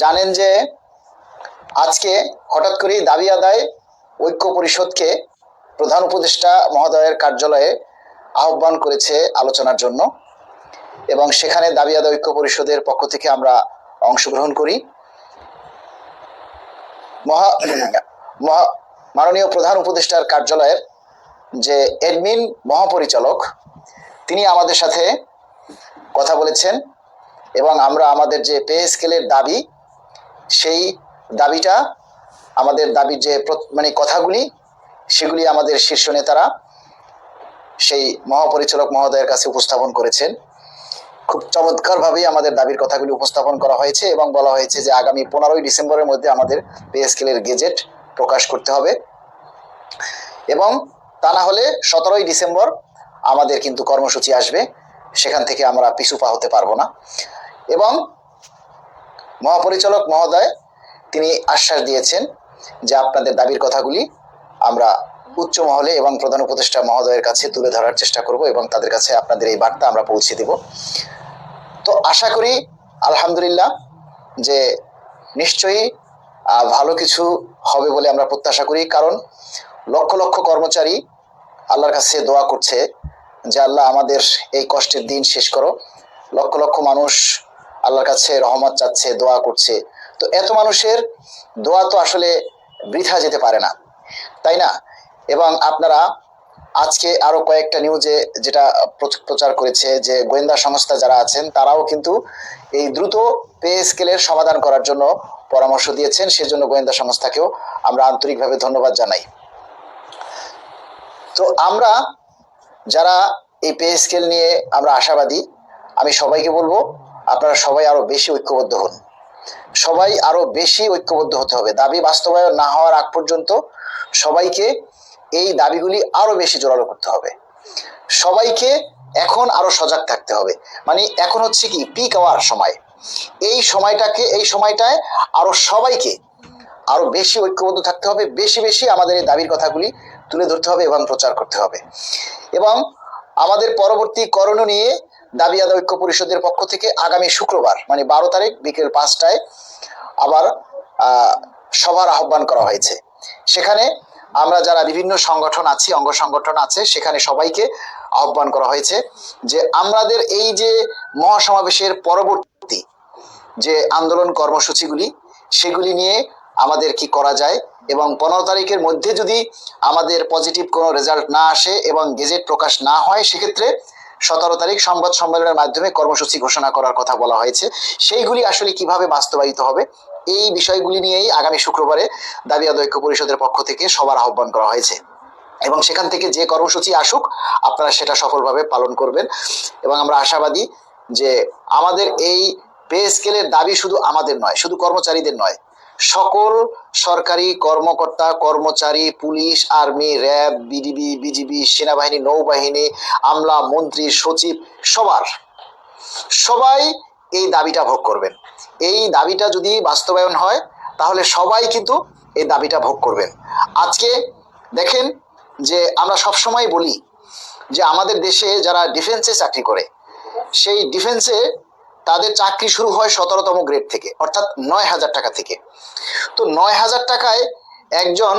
জানেন যে আজকে হঠাৎ করেই দাবি আদায় ঐক্য পরিষদকে প্রধান উপদেষ্টা মহোদয়ের কার্যালয়ে আহ্বান করেছে আলোচনার জন্য, এবং সেখানে দাবি আদায় ঐক্য পরিষদের পক্ষ থেকে আমরা অংশগ্রহণ করি। মাননীয় প্রধান উপদেষ্টার কার্যালয়ের যে অ্যাডমিন মহাপরিচালক তিনি আমাদের সাথে কথা বলেছেন, এবং আমরা আমাদের যে পে স্কেলের দাবি, সেই দাবিটা আমাদের দাবির যে কথাগুলি সেগুলি আমাদের শীর্ষ নেতারা সেই মহাপরিচালক মহোদয়ের কাছে উপস্থাপন করেছেন। খুব চমৎকারভাবেই আমাদের দাবির কথাগুলি উপস্থাপন করা হয়েছে এবং বলা হয়েছে যে আগামী 15ই ডিসেম্বরের মধ্যে আমাদের পে স্কেলের গেজেট প্রকাশ করতে হবে, এবং তা না হলে 17ই ডিসেম্বর আমাদের কিন্তু কর্মসূচি আসবে, সেখান থেকে আমরা পিছু পা হতে পারবো না। এবং মহাপরিচালক মহোদয় তিনি আশ্বাস দিয়েছেন যে আপনাদের দাবির কথাগুলি আমরা উচ্চ মহলে এবং প্রধান উপদেষ্টা মহোদয়ের কাছে তুলে ধরার চেষ্টা করব এবং তাদের কাছে আপনাদের এই বার্তা আমরা পৌঁছে দেব। তো আশা করি আলহামদুলিল্লাহ যে নিশ্চয়ই ভালো কিছু হবে বলে আমরা প্রত্যাশা করি, কারণ লক্ষ লক্ষ কর্মচারী আল্লাহর কাছে দোয়া করছে যে আল্লাহ আমাদের এই কষ্টের দিন শেষ করো। লক্ষ লক্ষ মানুষ আল্লাহর কাছে রহমত চাচ্ছে, দোয়া করছে। তো এত মানুষের দোয়া তো আসলে বৃথা যেতে পারে না, তাই না? এবং আপনারা আজকে আরো কয়েকটা নিউজে যেটা প্রচার করেছে যে গোয়েন্দা সংস্থা যারা আছেন তারাও কিন্তু এই দ্রুত পে স্কেলের সমাধান করার জন্য পরামর্শ দিয়েছেন, সেজন্য গোয়েন্দা সংস্থাকেও আমরা আন্তরিকভাবে ধন্যবাদ জানাই। তো আমরা যারা এই পে স্কেল নিয়ে আমরা আশাবাদী, আমি সবাইকে বলবো আপনারা সবাই আরো বেশি ঐক্যবদ্ধ হন, সবাই আরো বেশি ঐক্যবদ্ধ হতে হবে। দাবি বাস্তবায়ন না হওয়ার আগ পর্যন্ত সবাইকে এই দাবিগুলি আরো বেশি জোরালো করতে হবে। সবাইকে এখন আরো সজাগ থাকতে হবে। মানে এখন হচ্ছে কি পিক আওয়ার সময়, এই সময়টায় আরো সবাইকে আরো বেশি ঐক্যবদ্ধ থাকতে হবে, বেশি বেশি আমাদের এই দাবির কথাগুলি তুলে ধরতে হবে এবং প্রচার করতে হবে। এবং আমাদের পরবর্তী করণীয় নিয়ে দাবি আদায় ঐক্য পরিষদের পক্ষ থেকে আগামী শুক্রবার মানে 12 তারিখ বিকেল 5টায় আবার সভার আহ্বান করা হয়েছে। সেখানে আমরা যারা বিভিন্ন সংগঠন আছি, অঙ্গ সংগঠন আছে, সেখানে সবাইকে আহ্বান করা হয়েছে যে আমাদের এই যে মহাসমাবেশের পরবর্তী যে আন্দোলন কর্মসূচিগুলি সেগুলি নিয়ে আমাদের কি করা যায়, এবং 15 তারিখের মধ্যে যদি আমাদের পজিটিভ কোনো রেজাল্ট না আসে এবং গেজেট প্রকাশ না হয়, সেক্ষেত্রে 17 তারিখ সংবাদ সম্মেলনের মাধ্যমে কর্মসূচি ঘোষণা করার কথা বলা হয়েছে। সেইগুলি আসলে কিভাবে বাস্তবায়িত হবে এই বিষয়গুলি নিয়েই আগামী শুক্রবারে দাবি আদায় ঐক্য পরিষদের পক্ষ থেকে সবার আহ্বান করা হয়েছে, এবং সেখান থেকে যে কর্মসূচি আসুক আপনারা সেটা সফলভাবে পালন করবেন। এবং আমরা আশাবাদী যে আমাদের এই পে স্কেলের দাবি শুধু আমাদের নয়, শুধু কর্মচারীদের নয়, সকল সরকারি কর্মকর্তা কর্মচারী, police, army, RAB, BDB, BGB, সেনাবাহিনী, নৌবাহিনী, আমলা, মন্ত্রী, সচিব, সবাই এই দাবিটা ভোগ করবেন। এই দাবিটা যদি বাস্তবায়ন হয় তাহলে সবাই কিন্তু এই দাবিটা ভোগ করবেন। আজকে দেখেন যে আমরা সবসময় বলি যে আমাদের দেশে যারা ডিফেন্সে চাকরি করে সেই ডিফেন্সে তাদের চাকরি শুরু হয় 17তম গ্রেড থেকে, অর্থাৎ 9,000 টাকা থেকে। তো 9,000 টাকায় একজন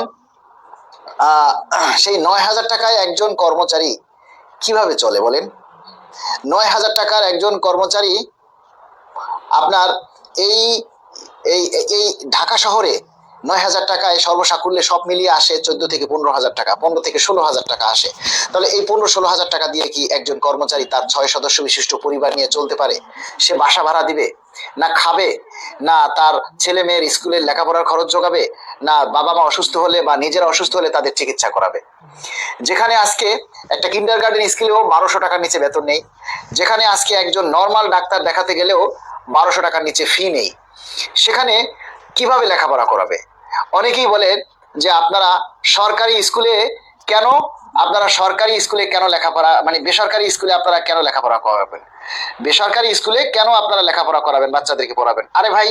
সেই 9,000 টাকায় একজন কর্মচারী কিভাবে চলে বলেন? 9,000 টাকার একজন কর্মচারী আপনার এই এই এই ঢাকা শহরে 9,000 টাকায় সর্বসাকুল্যে সব মিলিয়ে আসে 14 থেকে 15,000 টাকা, 15 থেকে 16,000 টাকা আসে। তাহলে এই 15-16,000 টাকা দিয়ে কি একজন কর্মচারী তার 6 সদস্য বিশিষ্ট পরিবার নিয়ে চলতে পারে? সে বাসা ভাড়া দিবে না, খাবে না, তার ছেলে মেয়ের স্কুলের লেখাপড়ার খরচ জোগাবে না, বাবা মা অসুস্থ হলে বা নিজেরা অসুস্থ হলে তাদের চিকিৎসা করাবে? যেখানে আজকে একটা কিন্ডারগার্টেন স্কুলেও 1200 টাকার নিচে বেতন নেই, যেখানে আজকে একজন নর্মাল ডাক্তার দেখাতে গেলেও 1200 টাকার নিচে ফি নেই, সেখানে কিভাবে লেখাপড়া করাবে? অনেকেই বলেন যে আপনারা সরকারি স্কুলে কেন লেখাপড়া বেসরকারি স্কুলে আপনারা কেন লেখাপড়া করাবেন? বেসরকারি স্কুলে কেন আপনারা লেখাপড়া করাবেন, বাচ্চাদেরকে পড়াবেন? আরে ভাই,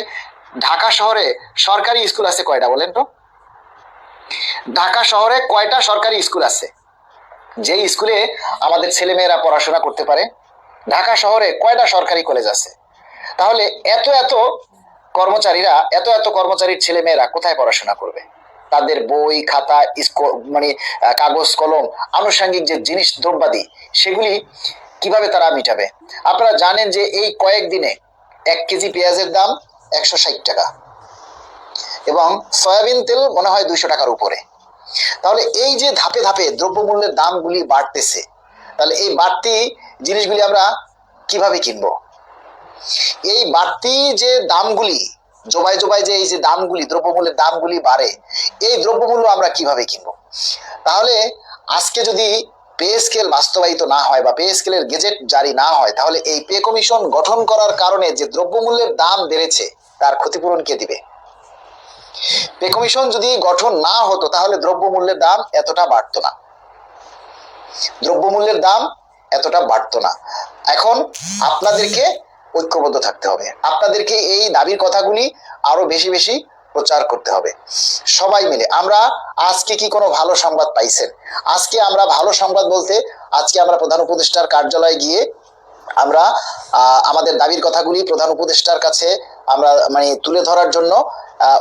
ঢাকা শহরে সরকারি স্কুল আছে কয়টা বলেন তো? ঢাকা শহরে কয়টা সরকারি স্কুল আছে যে স্কুলে আমাদের ছেলেমেয়েরা পড়াশোনা করতে পারে? ঢাকা শহরে কয়টা সরকারি কলেজ আছে? তাহলে এত কর্মচারীরা এত এত কর্মচারীর ছেলে মেয়েরা কোথায় পড়াশোনা করবে? তাদের বই খাতা মানে কাগজ কলম আনুষঙ্গিক যে জিনিস দ্রব্যাদি সেগুলি কিভাবে তারা মিটাবে? আপনারা জানেন যে এই কয়েকদিনে 1 কেজি পেঁয়াজের দাম 160 টাকা এবং সয়াবিন তেল মনে হয় 200 টাকার উপরে। তাহলে এই যে ধাপে ধাপে দ্রব্যমূল্যের দামগুলি বাড়তেছে, তাহলে এই বাড়তি জিনিসগুলি আমরা কিভাবে কিনবো? এই বাড়তি যে দামগুলি জোবাই জোবাই যে এই যে দামগুলি দ্রব্যমূল্যের দামগুলি বাড়ে, এই দ্রব্যমূল্য আমরা কিভাবে কিনবো? তাহলে আজকে যদি পে স্কেল বাস্তবায়িত না হয় বা পে স্কেলের গেজেট জারি না হয়, তাহলে এই পে কমিশন গঠন করার কারণে যে দ্রব্যমূল্যের দাম বেড়েছে তার ক্ষতিপূরণ কে দিবে? পে কমিশন যদি গঠন না হতো তাহলে দ্রব্যমূল্যের দাম এতটা বাড়তো না, দ্রব্যমূল্যের দাম এতটা বাড়তো না। এখন আপনাদেরকে ঐক্যবদ্ধ থাকতে হবে, আপনাদেরকে এই দাবির কথাগুলি আরো বেশি বেশি প্রচার করতে হবে সবাই মিলে। আমরা আজকে কি কোনো ভালো সংবাদ পাইছেন? আজকে আমরা ভালো সংবাদ বলতে আজকে আমরা প্রধান উপদেষ্টার কার্যালয়ে গিয়ে আমরা আমাদের দাবির কথাগুলি প্রধান উপদেষ্টার কাছে আমরা মানে তুলে ধরার জন্য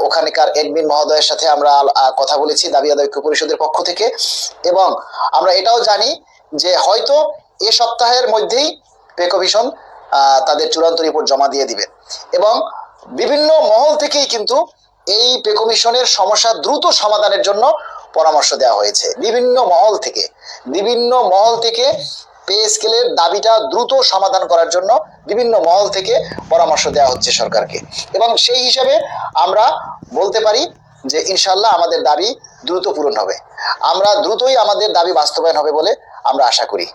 ওখানকার এডমিন মহোদয়ের সাথে আমরা কথা বলেছি দাবি আদায় ঐক্য পরিষদের পক্ষ থেকে। এবং আমরা এটাও জানি যে হয়তো এ সপ্তাহের মধ্যেই পে কমিশন তাদের চূড়ান্ত রিপোর্ট জমা দিয়ে দিবে এবং বিভিন্ন মহল থেকেই কিন্তু এই পে কমিশনের সমস্যা দ্রুত সমাধানের জন্য পরামর্শ দেওয়া হয়েছে। বিভিন্ন মহল থেকে পে স্কেলের দাবিটা দ্রুত সমাধান করার জন্য বিভিন্ন মহল থেকে পরামর্শ দেওয়া হচ্ছে সরকারকে, এবং সেই হিসাবে আমরা বলতে পারি যে ইনশাল্লাহ আমাদের দাবি দ্রুত পূরণ হবে, আমরা দ্রুতই আমাদের দাবি বাস্তবায়ন হবে বলে আমরা আশা করি।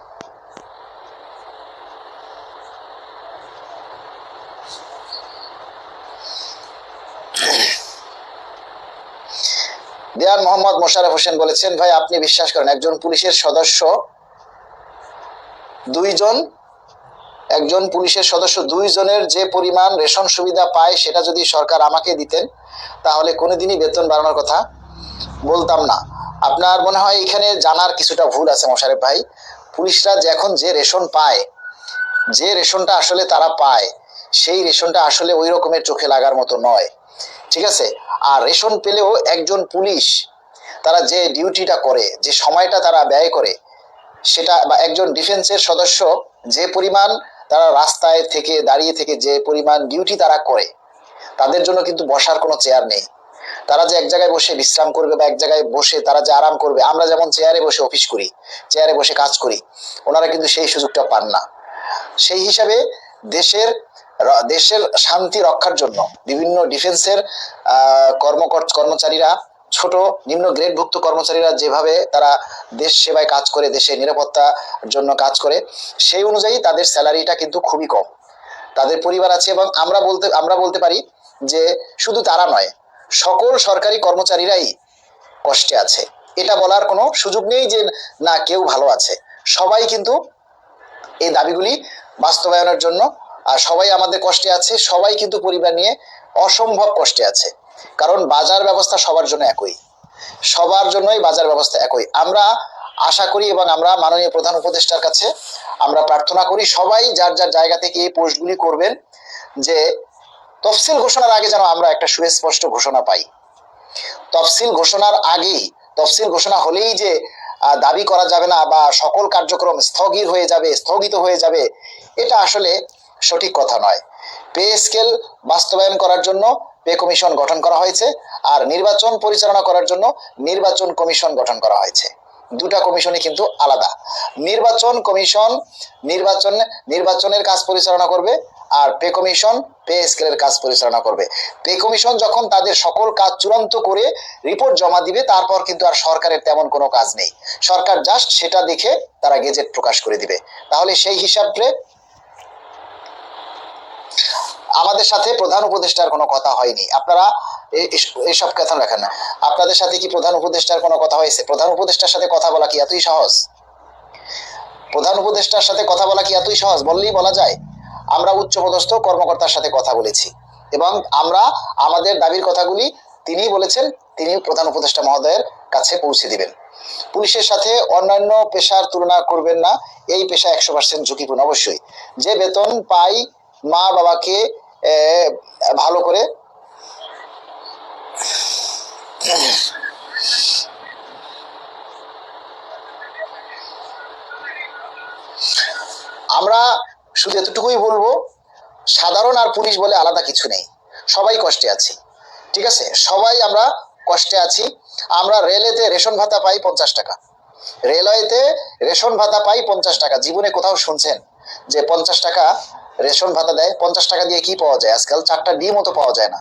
দেয়ান মোহাম্মদ মোশাররফ হোসেন বলেছেন, ভাই আপনি বিশ্বাস করেন একজন পুলিশের সদস্য দুইজনের যে পরিমাণ রেশন সুবিধা পায় সেটা যদি সরকার আমাকে দিতেন তাহলে কোনোদিনই বেতন বাড়ানোর কথা বলতাম না। আপনার মনে হয় এখানে জানার কিছুটা ভুল আছে মোশাররফ ভাই। পুলিশরা এখন যে রেশন পায়, যে রেশনটা আসলে তারা পায় সেই রেশনটা আসলে ওই রকমের চোখে লাগার মতো নয়, ঠিক আছে? আর রেশন পেলেও একজন পুলিশ তারা যে ডিউটিটা করে, যে সময়টা তারা ব্যয় করে, সেটা বা একজন ডিফেন্সের সদস্য যে পরিমাণ তারা রাস্তায় থেকে দাঁড়িয়ে থেকে যে পরিমাণ ডিউটি তারা করে, তাদের জন্য কিন্তু বসার কোনো চেয়ার নেই। তারা যে এক জায়গায় বসে বিশ্রাম করবে বা এক জায়গায় বসে তারা যে আরাম করবে, আমরা যেমন চেয়ারে বসে অফিস করি, চেয়ারে বসে কাজ করি, ওনারা কিন্তু সেই সুযোগটা পান না। সেই হিসাবে দেশের শান্তি রক্ষার জন্য বিভিন্ন ডিফেন্সের কর্মচারীরা, ছোট নিম্ন গ্রেডভুক্ত কর্মচারীরা যেভাবে তারা দেশ সেবায় কাজ করে, দেশের নিরাপত্তার জন্য কাজ করে, সেই অনুযায়ী তাদের স্যালারিটা কিন্তু খুবই কম, তাদের পরিবার আছে। এবং আমরা বলতে পারি যে শুধু তারা নয়, সকল সরকারি কর্মচারীরাই কষ্টে আছে। এটা বলার কোনো সুযোগ নেই যে না কেউ ভালো আছে, সবাই কিন্তু এই দাবিগুলি বাস্তবায়নের জন্য আর সবাই আমাদের কষ্টে আছে, সবাই কিন্তু পরিবার নিয়ে অসম্ভব কষ্টে আছে। কারণ বাজার ব্যবস্থা সবার জন্য একই, সবার জন্যই বাজার ব্যবস্থা একই। আমরা আশা করি এবং আমরা মাননীয় প্রধান উপদেষ্টার কাছে আমরা প্রার্থনা করি সবাই যার যার জায়গা থেকে এই পোস্টগুলি করবেন, যে তফসিল ঘোষণার আগে যেন আমরা একটা সুস্পষ্ট ঘোষণা পাই। তফসিল ঘোষণার আগেই, তফসিল ঘোষণা হলেই যে দাবি করা যাবে না বা সকল কার্যক্রম স্থগিত হয়ে যাবে, এটা আসলে সঠিক কথা নয়। পে স্কেল বাস্তবায়ন করার জন্য পে কমিশন গঠন করা হয়েছে, আর নির্বাচন পরিচালনা করার জন্য নির্বাচন কমিশন গঠন করা হয়েছে। দুটা কমিশনই কিন্তু আলাদা। নির্বাচন কমিশন নির্বাচনের কাজ পরিচালনা করবে, আর পে কমিশন পে স্কেলের কাজ পরিচালনা করবে। পে কমিশন যখন তাদের সকল কাজ চূড়ান্ত করে রিপোর্ট জমা দিবে, তারপর কিন্তু আর সরকারের তেমন কোনো কাজ নেই, সরকার জাস্ট সেটা দেখে তারা গেজেট প্রকাশ করে দিবে। তাহলে সেই হিসাবে আমাদের সাথে প্রধান উপদেষ্টার কোনো কথা হয়নি। আপনারা এসব কথা রাখেন না, আপনাদের সাথে কি প্রধান উপদেষ্টার কোনো কথা হয়েছে? প্রধান উপদেষ্টার সাথে কথা বলা কি এতই সহজ? প্রধান উপদেষ্টার সাথে কথা বলা কি এতই সহজ? বললেই বলা যায়। আমরা উচ্চপদস্থ কর্মকর্তার সাথে কথা বলেছি এবং আমরা আমাদের দাবির কথাগুলি তিনি বলেছেন, তিনি প্রধান উপদেষ্টা মহোদয়ের কাছে পৌঁছে দিবেন। পুলিশের সাথে অন্যান্য পেশার তুলনা করবেন না, এই পেশা 100% ঝুঁকিপূর্ণ। অবশ্যই যে বেতন পাই মা বাবাকে ভালো করে আমরা শুধু এতটুকুই বলবো, সাধারণ আর পুলিশ বলে আলাদা কিছু নেই, সবাই কষ্টে আছি। ঠিক আছে, সবাই আমরা কষ্টে আছি। আমরা রেলেতে রেশন ভাতা পাই 50 টাকা, রেলওয়েতে রেশন ভাতা পাই 50 টাকা। জীবনে কোথাও শুনছেন যে 50 টাকা রেশন ভাতা দেয়? 50 টাকা দিয়ে কি পাওয়া যায়? আজকাল 4টা ডিমও তো পাওয়া যায় না।